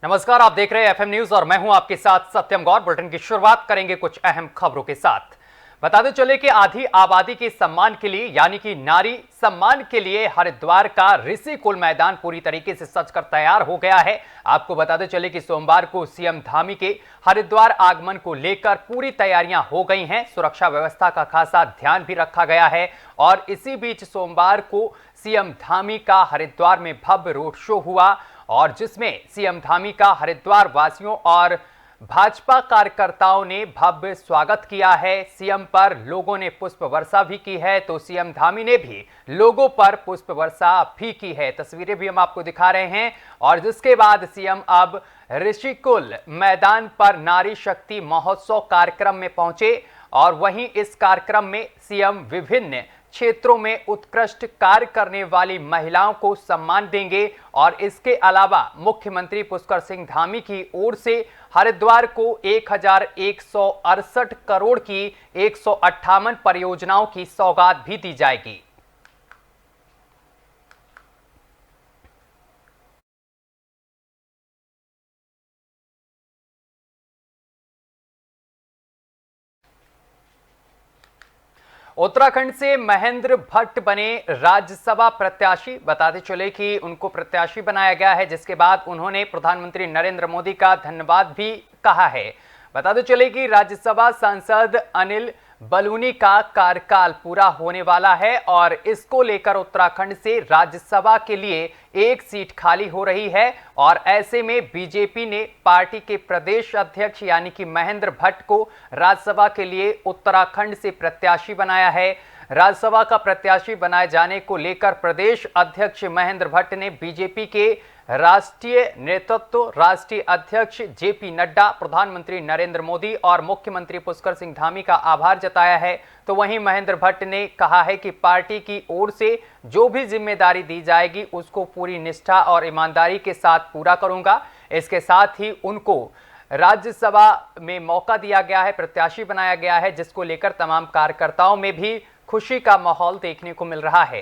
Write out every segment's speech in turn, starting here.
नमस्कार, आप देख रहे हैं एफएम न्यूज और मैं हूं आपके साथ सत्यम गौर। बुलेटिन की शुरुआत करेंगे कुछ अहम खबरों के साथ। बताते चले कि आधी आबादी के सम्मान के लिए यानी कि नारी सम्मान के लिए हरिद्वार का ऋषि कुल मैदान पूरी तरीके से सजकर तैयार हो गया है। आपको बताते चले कि सोमवार को सीएम धामी के हरिद्वार आगमन को लेकर पूरी तैयारियां हो गई हैं। सुरक्षा व्यवस्था का खासा ध्यान भी रखा गया है और इसी बीच सोमवार को सीएम धामी का हरिद्वार में भव्य रोड शो हुआ और जिसमें सीएम धामी का हरिद्वार वासियों और भाजपा कार्यकर्ताओं ने भव्य स्वागत किया है। सीएम पर लोगों ने पुष्प वर्षा भी की है तो सीएम धामी ने भी लोगों पर पुष्प वर्षा भी की है। तस्वीरें भी हम आपको दिखा रहे हैं और जिसके बाद सीएम अब ऋषिकुल मैदान पर नारी शक्ति महोत्सव कार्यक्रम में पहुंचे और वहीं इस कार्यक्रम में सीएम विभिन्न क्षेत्रों में उत्कृष्ट कार्य करने वाली महिलाओं को सम्मान देंगे और इसके अलावा मुख्यमंत्री पुष्कर सिंह धामी की ओर से हरिद्वार को 1168 करोड़ की 158 परियोजनाओं की सौगात भी दी जाएगी। उत्तराखंड से महेंद्र भट्ट बने राज्यसभा प्रत्याशी। बताते चले कि उनको प्रत्याशी बनाया गया है जिसके बाद उन्होंने प्रधानमंत्री नरेंद्र मोदी का धन्यवाद भी कहा है। बताते चले कि राज्यसभा सांसद अनिल बलूनी का कार्यकाल पूरा होने वाला है और इसको लेकर उत्तराखंड से राज्यसभा के लिए एक सीट खाली हो रही है और ऐसे में बीजेपी ने पार्टी के प्रदेश अध्यक्ष यानी कि महेंद्र भट्ट को राज्यसभा के लिए उत्तराखंड से प्रत्याशी बनाया है। राज्यसभा का प्रत्याशी बनाए जाने को लेकर प्रदेश अध्यक्ष महेंद्र भट्ट ने बीजेपी के राष्ट्रीय नेतृत्व, राष्ट्रीय अध्यक्ष जेपी नड्डा, प्रधानमंत्री नरेंद्र मोदी और मुख्यमंत्री पुष्कर सिंह धामी का आभार जताया है। तो वहीं महेंद्र भट्ट ने कहा है कि पार्टी की ओर से जो भी जिम्मेदारी दी जाएगी उसको पूरी निष्ठा और ईमानदारी के साथ पूरा करूंगा। इसके साथ ही उनको राज्यसभा में मौका दिया गया है, प्रत्याशी बनाया गया है, जिसको लेकर तमाम कार्यकर्ताओं में भी खुशी का माहौल देखने को मिल रहा है।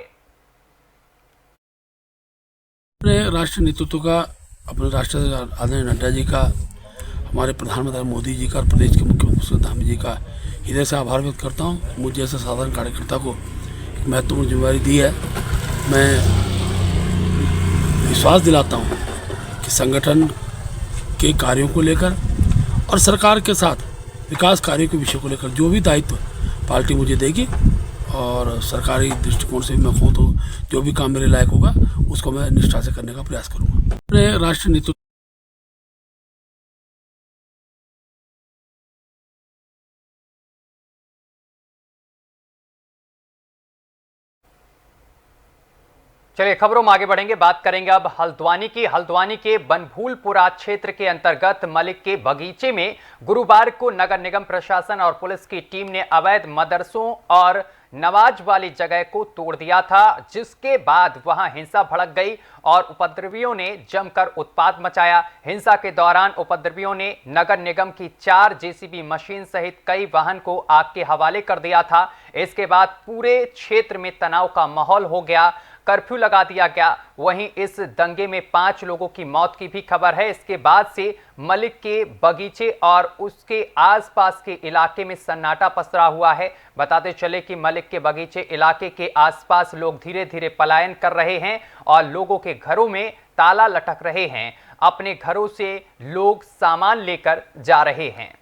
अपने राष्ट्रीय नेतृत्व का, अपने राष्ट्रीय आदरणीय नड्डा जी का, हमारे प्रधानमंत्री मोदी जी का और प्रदेश के मुख्यमंत्री पुष्कर धामी जी का हृदय से आभार व्यक्त करता हूँ। मुझे जैसे साधारण कार्यकर्ता को एक महत्वपूर्ण जिम्मेदारी दी है। मैं विश्वास दिलाता हूँ कि संगठन के कार्यों को लेकर और सरकार के साथ विकास कार्यों के विषय को लेकर जो भी दायित्व पार्टी मुझे देगी और सरकारी दृष्टिकोण से भी मैं कहूँ तो जो भी काम मेरे लायक होगा उसको मैं निष्ठा से करने का प्रयास करूँगा। अपने राष्ट्रीय नेतृत्व चलिए खबरों में आगे बढ़ेंगे। बात करेंगे अब हल्द्वानी की। हल्द्वानी के बनभूलपुरा क्षेत्र के अंतर्गत मलिक के बगीचे में गुरुवार को नगर निगम प्रशासन और पुलिस की टीम ने अवैध मदरसों और नमाज वाली जगह को तोड़ दिया था, जिसके बाद वहां हिंसा भड़क गई और उपद्रवियों ने जमकर उत्पात मचाया। हिंसा के दौरान उपद्रवियों ने नगर निगम की 4 जेसीबी मशीन सहित कई वाहन को आग के हवाले कर दिया था। इसके बाद पूरे क्षेत्र में तनाव का माहौल हो गया, कर्फ्यू लगा दिया गया। वहीं इस दंगे में 5 लोगों की मौत की भी खबर है। इसके बाद से मलिक के बगीचे और उसके आसपास के इलाके में सन्नाटा पसरा हुआ है। बताते चले कि मलिक के बगीचे इलाके के आसपास लोग धीरे धीरे पलायन कर रहे हैं और लोगों के घरों में ताला लटक रहे हैं। अपने घरों से लोग सामान लेकर जा रहे हैं।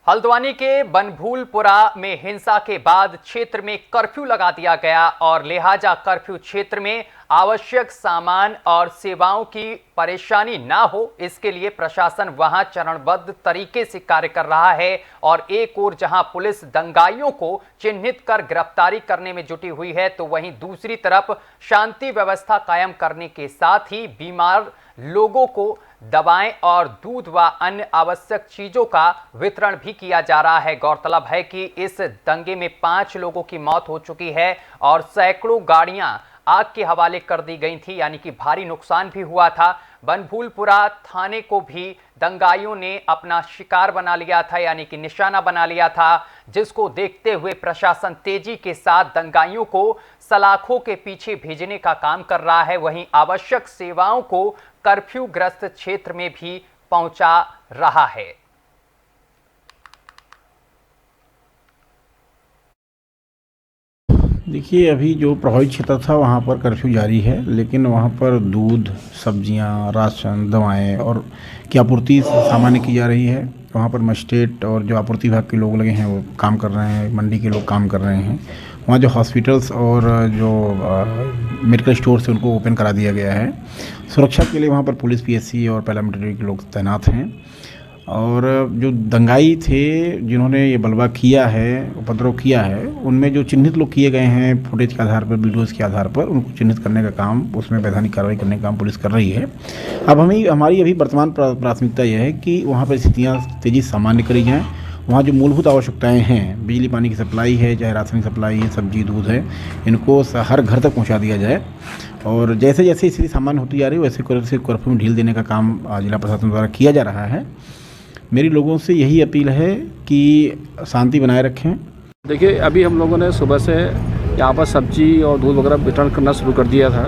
हल्द्वानी के बनभूलपुरा में हिंसा के बाद क्षेत्र में कर्फ्यू लगा दिया गया और लिहाजा कर्फ्यू क्षेत्र में आवश्यक सामान और सेवाओं की परेशानी ना हो, इसके लिए प्रशासन वहां चरणबद्ध तरीके से कार्य कर रहा है। और एक ओर जहां पुलिस दंगाइयों को चिन्हित कर गिरफ्तारी करने में जुटी हुई है, तो वहीं दूसरी तरफ शांति व्यवस्था कायम करने के साथ ही बीमार लोगों को दवाएं और दूध व अन्य आवश्यक चीजों का वितरण भी किया जा रहा है। गौरतलब है कि इस दंगे में 5 लोगों की मौत हो चुकी है और सैकड़ों गाड़ियां आग के हवाले कर दी गई थी, यानी कि भारी नुकसान भी हुआ था। बनभूलपुरा थाने को भी दंगाइयों ने अपना शिकार बना लिया था, यानी कि निशाना बना लिया था, जिसको देखते हुए प्रशासन तेजी के साथ दंगाइयों को सलाखों के पीछे भेजने का काम कर रहा है। वहीं आवश्यक सेवाओं को कर्फ्यू ग्रस्त क्षेत्र में भी पहुंचा रहा है। देखिए, अभी जो प्रभावित क्षेत्र था वहाँ पर कर्फ्यू जारी है, लेकिन वहाँ पर दूध, सब्जियाँ, राशन, दवाएं और की आपूर्ति सामान्य की जा रही है। वहाँ पर मजिस्ट्रेट और जो आपूर्ति विभाग के लोग लगे हैं वो काम कर रहे हैं, मंडी के लोग काम कर रहे हैं। वहाँ जो हॉस्पिटल्स और जो मेडिकल स्टोर्स हैं उनको ओपन करा दिया गया है। सुरक्षा के लिए वहाँ पर पुलिस, पीएससी और पैरामिलिट्री के लोग तैनात हैं। और जो दंगाई थे जिन्होंने ये बलवा किया है, उपद्रव किया है, उनमें जो चिन्हित लोग किए गए हैं फुटेज के आधार पर, वीडियोज़ के आधार पर, उनको चिन्हित करने का काम, उसमें वैधानिक कार्रवाई करने का काम पुलिस कर रही है। अब हमारी अभी वर्तमान प्राथमिकता यह है कि वहाँ पर स्थितियाँ तेज़ी से सामान्य करी जाएँ। वहाँ जो मूलभूत आवश्यकताएं हैं, बिजली पानी की सप्लाई है, चाहे राशन की सप्लाई है, सब्जी दूध है, इनको हर घर तक पहुँचा दिया जाए। और जैसे जैसे स्थिति सामान्य होती जा रही है वैसे कर्फ्यू में ढील देने का काम जिला प्रशासन द्वारा किया जा रहा है। मेरी लोगों से यही अपील है कि शांति बनाए रखें। देखिए, अभी हम लोगों ने सुबह से यहाँ पर सब्जी और दूध वगैरह वितरण करना शुरू कर दिया था।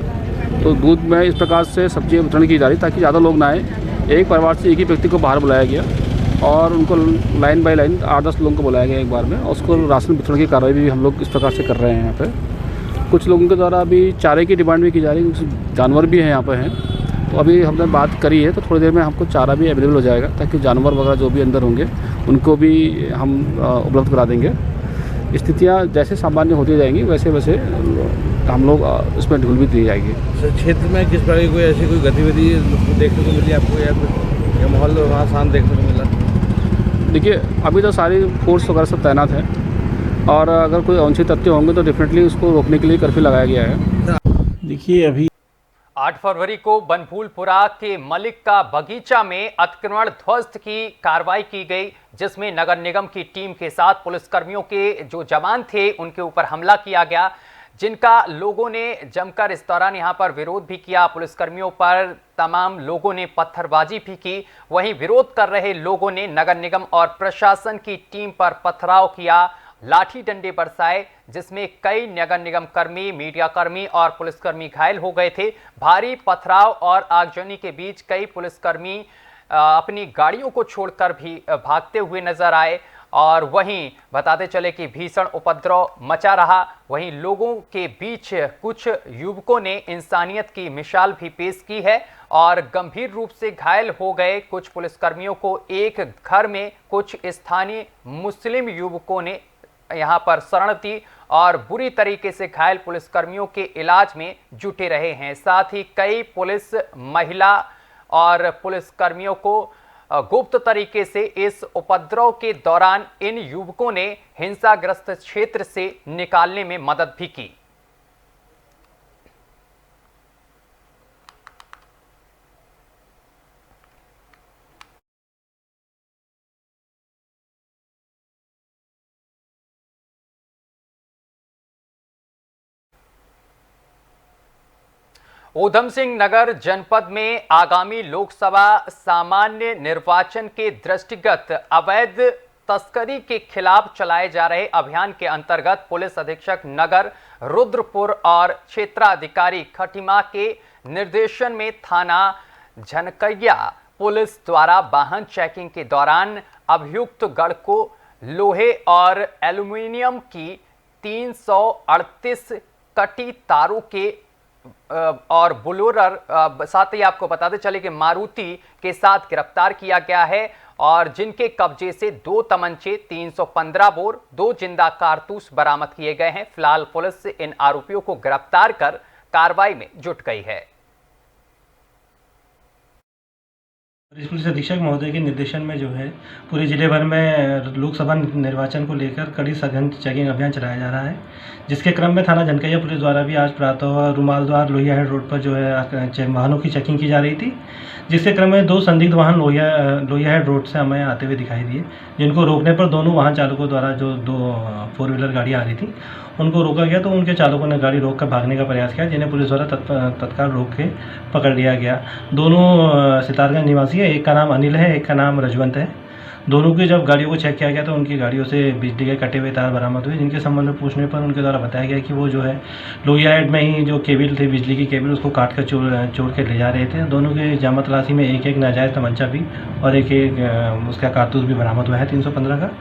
तो दूध में इस प्रकार से सब्जी वितरण की जा रही ताकि ज़्यादा लोग ना आए। एक परिवार से एक ही व्यक्ति को बाहर बुलाया गया और उनको लाइन बाय लाइन 8-10 लोगों को बुलाया गया एक बार में, और उसको राशन वितरण की कार्रवाई भी हम लोग इस प्रकार से कर रहे हैं। यहाँ पर कुछ लोगों के द्वारा अभी चारे की डिमांड भी की जा रही है, कुछ जानवर भी हैं यहाँ पर हैं। तो अभी हमने बात करी है तो थोड़ी देर में हमको चारा भी अवेलेबल हो जाएगा ताकि जानवर वगैरह जो भी अंदर होंगे उनको भी हम उपलब्ध करा देंगे। स्थितियाँ जैसे सामान्य होती जाएंगी वैसे वैसे हम लोग इसमें ढूल भी दी जाएगी। क्षेत्र में किस प्रकार की कोई ऐसी कोई गतिविधि देखने को मिली आपको, या माहौल वहाँ शांत देखने को मिला? देखिए, अभी तो सारी फोर्स वगैरह सब तैनात है और अगर कोई अवांछित तथ्य होंगे तो डेफिनेटली उसको रोकने के लिए कर्फ्यू लगाया गया है। देखिए, अभी 8 फरवरी को बनभूलपुरा के मलिक का बगीचा में अतिक्रमण ध्वस्त की कार्रवाई की गई, जिसमें नगर निगम की टीम के साथ पुलिसकर्मियों के जो जवान थे उनके ऊपर हमला किया गया, जिनका लोगों ने जमकर इस दौरान यहां पर विरोध भी किया। पुलिसकर्मियों पर तमाम लोगों ने पत्थरबाजी भी की। वहीं विरोध कर रहे लोगों ने नगर निगम और प्रशासन की टीम पर पथराव किया, लाठी डंडे बरसाए, जिसमें कई नगर निगम कर्मी, मीडिया कर्मी और पुलिसकर्मी घायल हो गए थे। भारी पथराव और आगजनी के बीच कई पुलिसकर्मी अपनी गाड़ियों को छोड़कर भी भागते हुए नजर आए। और वहीं बताते चले कि भीषण उपद्रव मचा रहा। वहीं लोगों के बीच कुछ युवकों ने इंसानियत की मिसाल भी पेश की है और गंभीर रूप से घायल हो गए कुछ पुलिसकर्मियों को एक घर में कुछ स्थानीय मुस्लिम युवकों ने यहां पर शरण दी और बुरी तरीके से घायल पुलिसकर्मियों के इलाज में जुटे रहे हैं। साथ ही कई पुलिस महिला और पुलिसकर्मियों को गुप्त तरीके से इस उपद्रव के दौरान इन युवकों ने हिंसाग्रस्त क्षेत्र से निकालने में मदद भी की। ऊधम सिंह नगर जनपद में आगामी लोकसभा सामान्य निर्वाचन के दृष्टिगत अवैध तस्करी के खिलाफ चलाए जा रहे अभियान के अंतर्गत पुलिस अधीक्षक नगर रुद्रपुर और क्षेत्राधिकारी खटीमा के निर्देशन में थाना झनकैया पुलिस द्वारा वाहन चेकिंग के दौरान अभियुक्त गढ़ को लोहे और एल्यूमिनियम की 338 कटी तारों के और बुलोरर, साथ ही आपको बताते चले कि मारुति के साथ गिरफ्तार किया गया है और जिनके कब्जे से 2 तमंचे, 315 बोर, 2 जिंदा कारतूस बरामद किए गए हैं। फिलहाल पुलिस इन आरोपियों को गिरफ्तार कर कार्रवाई में जुट गई है। पुलिस अधीक्षक महोदय के निर्देशन में जो है पूरे जिले भर में लोकसभा निर्वाचन को लेकर कड़ी सघन चेकिंग अभियान चलाया जा रहा है, जिसके क्रम में थाना झनकैया पुलिस द्वारा भी आज प्रातः रुमालद्वार लोहिया हेड रोड पर जो है वाहनों की चेकिंग की जा रही थी, जिसके क्रम में 2 संदिग्ध वाहन लोहिया हेड रोड से हमें आते हुए दिखाई दिए, जिनको रोकने पर दोनों वाहन चालकों द्वारा जो 2 4 व्हीलर गाड़ियाँ आ रही थी उनको रोका गया तो उनके चालकों ने गाड़ी रोक कर भागने का प्रयास किया, जिन्हें पुलिस द्वारा तत्काल रोक के पकड़ लिया गया। दोनों सितारगंज निवासी है, एक का नाम अनिल है, एक का नाम रजवंत है। दोनों की जब गाड़ियों को चेक किया गया तो उनकी गाड़ियों से बिजली के कटे हुए तार बरामद हुए, जिनके संबंध में पूछने पर उनके द्वारा बताया गया कि वो जो है लोहिया हेड में ही जो केबल थी, बिजली की केबल, उसको काट कर चोर के ले जा रहे थे। दोनों की जमा तलाशी में एक नाजायज़ तमंचा भी और एक उसका कारतूस भी बरामद हुआ है 315 का।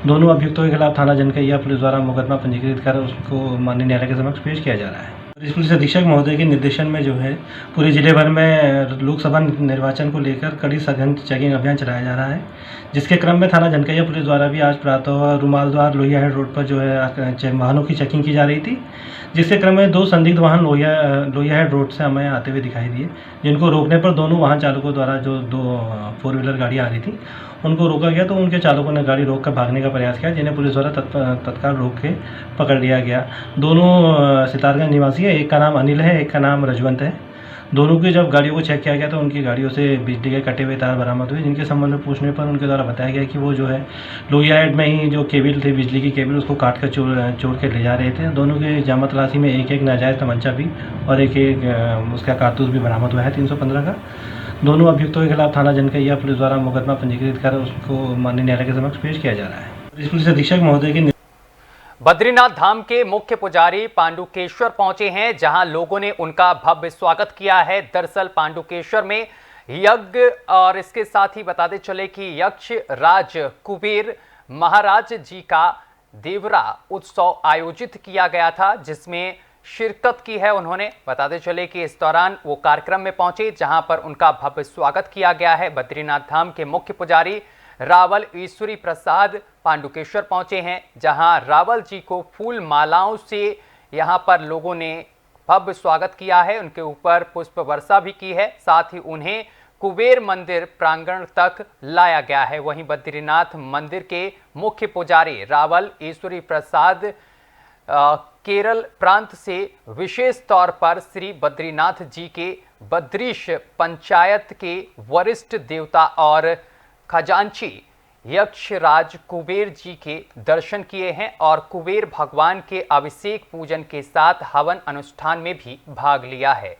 दोनों अभियुक्तों के खिलाफ थाना जनकैया पुलिस द्वारा मुकदमा पंजीकृत कर उसको माननीय न्यायालय के समक्ष पेश किया जा रहा है। वरिष्ठ पुलिस अधीक्षक महोदय के निर्देशन में जो है पूरे जिले भर में लोकसभा निर्वाचन को लेकर कड़ी सघन चेकिंग अभियान चलाया जा रहा है, जिसके क्रम में थाना जनकैया पुलिस द्वारा भी आज प्रातः रुमालद्वार लोहिया हेड रोड पर जो है वाहनों की चेकिंग की जा रही थी, जिसके क्रम में 2 संदिग्ध वाहन लोहिया हेड रोड से हमें आते हुए दिखाई दिए, जिनको रोकने पर दोनों वाहन चालकों द्वारा जो 2 4 व्हीलर गाड़ियाँ आ रही थी उनको रोका गया तो उनके चालकों ने गाड़ी रोक कर भागने का प्रयास किया, जिन्हें पुलिस द्वारा तत्काल रोक के पकड़ लिया गया। दोनों सितारगंज निवासी है, एक का नाम अनिल है, एक का नाम रजवंत है। दोनों की जब गाड़ियों को चेक किया गया तो उनकी गाड़ियों से बिजली के कटे हुए तार बरामद हुए, जिनके संबंध में पूछने पर उनके द्वारा बताया गया कि वो जो है लोहिया हेड में ही जो केबल थी, बिजली की केबल, उसको काट कर चोर के ले जा रहे थे। दोनों की जमा तलाशी में एक नाजायज़ तमंचा भी और एक उसका कारतूस भी बरामद हुआ है 315 का। दोनों अभियुक्तों के खिलाफ थाना जनकैया पुलिस द्वारा मुकदमा पंजीकृत कर उसको माननीय न्यायालय के समक्ष पेश किया जा रहा है। वरिष्ठ पुलिस अधीक्षक महोदय के बद्रीनाथ धाम के मुख्य पुजारी पांडुकेश्वर पहुंचे हैं, जहां लोगों ने उनका भव्य स्वागत किया है। दरअसल पांडुकेश्वर में यज्ञ और इसके साथ ही बताते चले कि यक्ष राज कुबेर महाराज जी का देवरा उत्सव आयोजित किया गया था, जिसमें शिरकत की है उन्होंने। बताते चले कि इस दौरान वो कार्यक्रम में पहुंचे जहां पर उनका भव्य स्वागत किया गया है। बद्रीनाथ धाम के मुख्य पुजारी रावल ईश्वरी प्रसाद पांडुकेश्वर पहुंचे हैं, जहां रावल जी को फूल मालाओं से यहां पर लोगों ने भव्य स्वागत किया है, उनके ऊपर पुष्प वर्षा भी की है, साथ ही उन्हें कुबेर मंदिर प्रांगण तक लाया गया है। वहीं बद्रीनाथ मंदिर के मुख्य पुजारी रावल ईश्वरी प्रसाद केरल प्रांत से विशेष तौर पर श्री बद्रीनाथ जी के बद्रीश पंचायत के वरिष्ठ देवता और खजांची यक्षराज कुबेर जी के दर्शन किए हैं और कुबेर भगवान के अभिषेक पूजन के साथ हवन अनुष्ठान में भी भाग लिया है।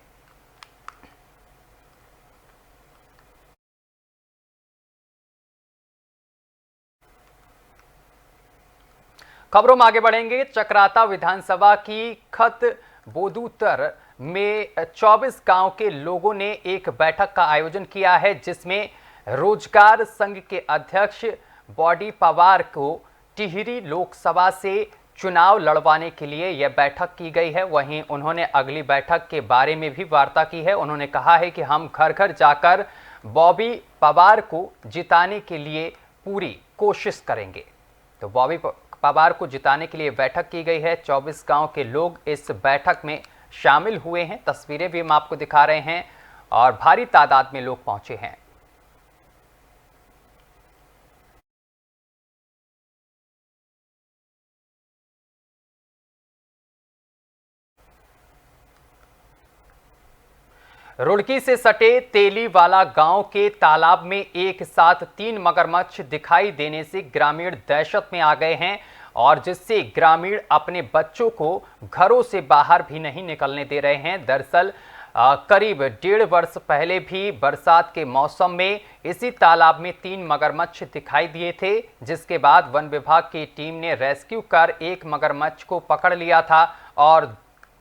खबरों में आगे बढ़ेंगे। चक्राता विधानसभा की खत बोदूतर में 24 गांव के लोगों ने एक बैठक का आयोजन किया है, जिसमें रोजगार संघ के अध्यक्ष बॉडी पवार को टिहरी लोकसभा से चुनाव लड़वाने के लिए यह बैठक की गई है। वहीं उन्होंने अगली बैठक के बारे में भी वार्ता की है। उन्होंने कहा है कि हम घर घर जाकर बॉबी पवार को जिताने के लिए पूरी कोशिश करेंगे। तो बॉबी पवार को जिताने के लिए बैठक की गई है। 24 गांव के लोग इस बैठक में शामिल हुए हैं। तस्वीरें भी हम आपको दिखा रहे हैं और भारी तादाद में लोग पहुंचे हैं। रुड़की से सटे तेलीवाला गांव के तालाब में एक साथ 3 मगरमच्छ दिखाई देने से ग्रामीण दहशत में आ गए हैं और जिससे ग्रामीण अपने बच्चों को घरों से बाहर भी नहीं निकलने दे रहे हैं। दरअसल करीब 1.5 वर्ष पहले भी बरसात के मौसम में इसी तालाब में 3 मगरमच्छ दिखाई दिए थे, जिसके बाद वन विभाग की टीम ने रेस्क्यू कर एक मगरमच्छ को पकड़ लिया था और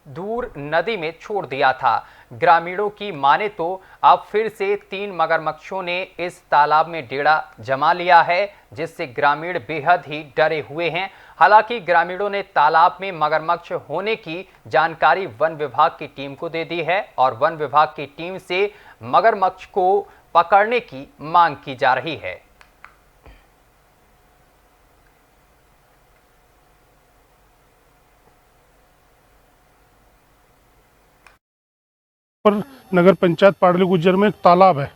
दूर नदी में छोड़ दिया था। ग्रामीणों की माने तो अब फिर से 3 मगरमच्छों ने इस तालाब में डेरा जमा लिया है, जिससे ग्रामीण बेहद ही डरे हुए हैं। हालांकि ग्रामीणों ने तालाब में मगरमच्छ होने की जानकारी वन विभाग की टीम को दे दी है और वन विभाग की टीम से मगरमच्छ को पकड़ने की मांग की जा रही है। पर नगर पंचायत पाडली गुज्जर में एक तालाब है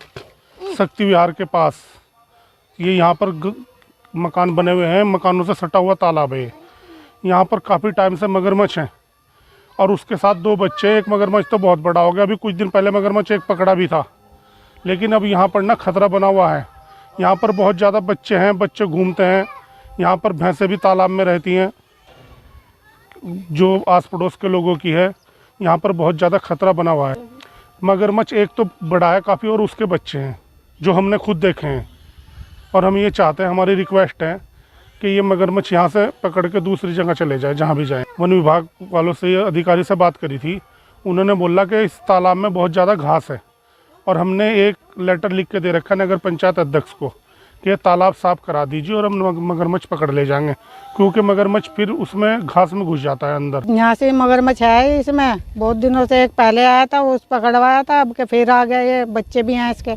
शक्ति विहार के पास। ये यहाँ पर मकान बने हुए हैं, मकानों से सटा हुआ तालाब है। यहाँ पर काफ़ी टाइम से मगरमच्छ हैं और उसके साथ 2 बच्चे। एक मगरमच्छ तो बहुत बड़ा हो गया, अभी कुछ दिन पहले मगरमच्छ एक पकड़ा भी था, लेकिन अब यहाँ पर ना खतरा बना हुआ है। यहाँ पर बहुत ज़्यादा बच्चे हैं, बच्चे घूमते हैं। यहाँ पर भैंसें भी तालाब में रहती हैं। जो आस पड़ोस के लोगों की है, यहाँ पर बहुत ज़्यादा खतरा बना हुआ है। मगरमच्छ एक तो बड़ा है काफ़ी और उसके बच्चे हैं जो हमने खुद देखे हैं, और हम ये चाहते हैं, हमारी रिक्वेस्ट है कि ये मगरमच्छ यहाँ से पकड़ के दूसरी जगह चले जाए जहाँ भी जाए। वन विभाग वालों से, ये अधिकारी से बात करी थी, उन्होंने बोला कि इस तालाब में बहुत ज़्यादा घास है, और हमने एक लेटर लिख के दे रखा है नगर पंचायत अध्यक्ष को कि तालाब साफ करा दीजिए और हम मगरमच्छ पकड़ ले जाएंगे, क्योंकि मगरमच्छ फिर उसमें घास में घुस जाता है अंदर। यहाँ से मगरमच्छ है, इसमें बहुत दिनों से एक पहले आया था, उस पकड़वाया था, अब के फिर आ गया। ये बच्चे भी हैं इसके,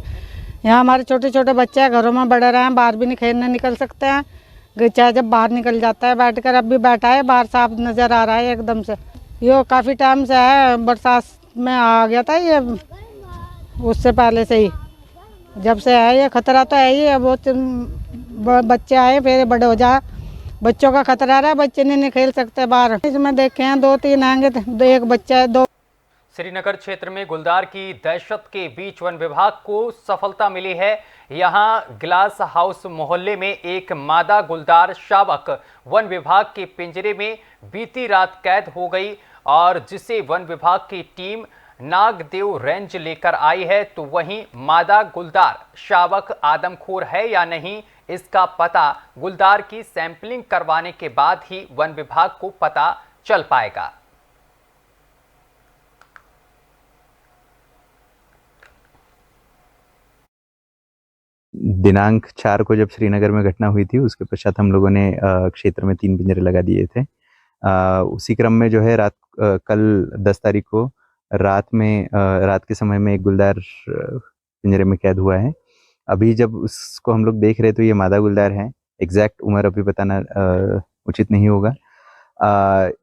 यहाँ हमारे छोटे छोटे बच्चे हैं, घरों में बड़े रहे हैं, बाहर भी नहीं खेलने निकल सकते हैं, चाहे जब बाहर निकल जाता है बैठकर, अब भी बैठा है बाहर, साफ नज़र आ रहा है एकदम से। ये काफ़ी टाइम से है, बरसात में आ गया था ये, उससे पहले से ही जब से है ये खतरा तो है ही है। बहुत बच्चे आए फिर बड़े हो जाए, बच्चों का खतरा रहा, बच्चे नहीं खेल सकते बाहर। इसमें देखे हैं 2-3 आएंगे, एक बच्चा है, 2। श्रीनगर क्षेत्र में गुलदार की दहशत के बीच वन विभाग को सफलता मिली है। यहां ग्लास हाउस मोहल्ले में एक मादा गुलदार शावक वन विभाग के पिंजरे में बीती रात कैद हो गई, और जिसे वन विभाग की टीम नागदेव रेंज लेकर आई है। तो वहीं मादा गुलदार शावक आदमखोर है या नहीं, इसका पता गुलदार की सैंपलिंग करवाने के बाद ही वन विभाग को पता चल पाएगा। दिनांक 4 को जब श्रीनगर में घटना हुई थी, उसके पश्चात हम लोगों ने क्षेत्र में 3 पिंजरे लगा दिए थे। उसी क्रम में जो है कल 10 तारीख को रात के समय में एक गुलदार पिंजरे में कैद हुआ है। अभी जब उसको हम लोग देख रहे तो ये मादा गुलदार है। एग्जैक्ट उम्र अभी बताना उचित नहीं होगा।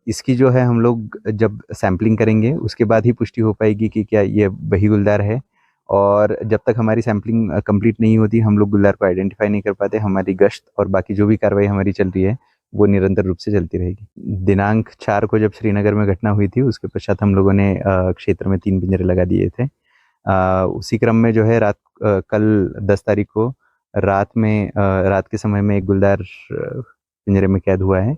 इसकी जो है हम लोग जब सैम्पलिंग करेंगे उसके बाद ही पुष्टि हो पाएगी कि क्या ये वही गुलदार है, और जब तक हमारी सैम्पलिंग कंप्लीट नहीं होती हम लोग गुलदार को आइडेंटिफाई नहीं कर पाते। हमारी गश्त और बाकी जो भी कार्रवाई हमारी चल रही है वो निरंतर रूप से चलती रहेगी। दिनांक 4 को जब श्रीनगर में घटना हुई थी, उसके पश्चात हम लोगों ने क्षेत्र में 3 पिंजरे लगा दिए थे। उसी क्रम में जो है कल 10 तारीख को रात के समय में एक गुलदार पिंजरे में कैद हुआ है।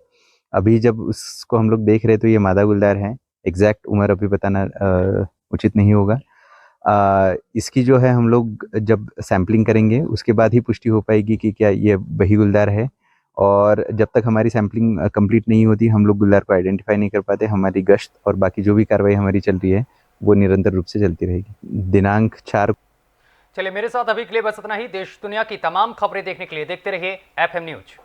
अभी जब उसको हम लोग देख रहे तो ये मादा गुलदार है। एग्जैक्ट उम्र अभी बताना उचित नहीं होगा। इसकी जो है हम लोग जब सैम्पलिंग करेंगे उसके बाद ही पुष्टि हो पाएगी कि क्या ये वही गुलदार है, और जब तक हमारी सैम्पलिंग कंप्लीट नहीं होती हम लोग गुलदार को आइडेंटिफाई नहीं कर पाते। हमारी गश्त और बाकी जो भी कार्रवाई हमारी चल रही है वो निरंतर रूप से चलती रहेगी। दिनांक 4। चलिए, मेरे साथ अभी के लिए बस इतना ही। देश दुनिया की तमाम खबरें देखने के लिए देखते रहिए FM न्यूज।